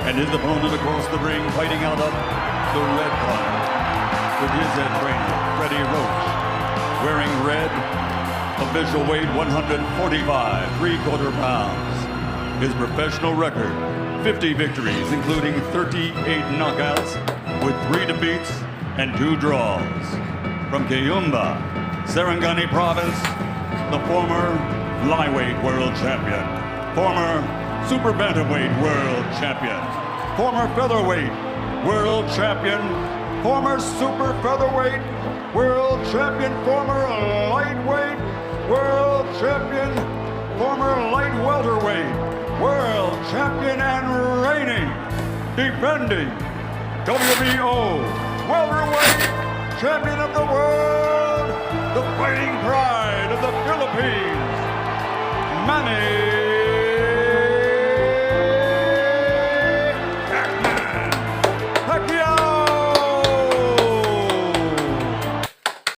And his opponent across the ring, fighting out of the red corner, with his head trainer, Freddie Roach, wearing red, official weight 145, 3/4 pounds. His professional record, 50 victories, including 38 knockouts, with 3 defeats and 2 draws. From Kiyumba, Sarangani Province, the former flyweight world champion, former super bantamweight world champion, former featherweight world champion, former super featherweight world champion, former lightweight world champion, former light welterweight world champion, and reigning, defending WBO welterweight champion of the world, the fighting pride of the Philippines, Manny